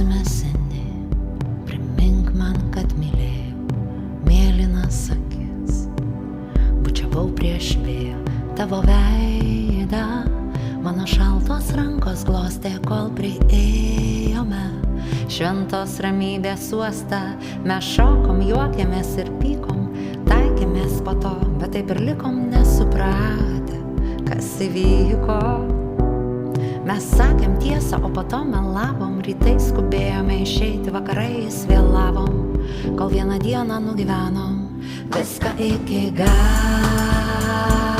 būsime seni, primink man, kad mylėjau mėlynas akis. Bučiavau prieš vėją tavo veidą, mano šaltos rankos glostė, kol priėjome šventos ramybės uostą. Mes šokom, juokėmės ir pykom, taikėmės po to, bet taip ir likom nesupratę, kas įvyko. Mes sakėm tiesą, o po to melavom, rytais skubėjome išeiti, vakarais vėlavom, kol vieną dieną nugyvenom viską iki galo.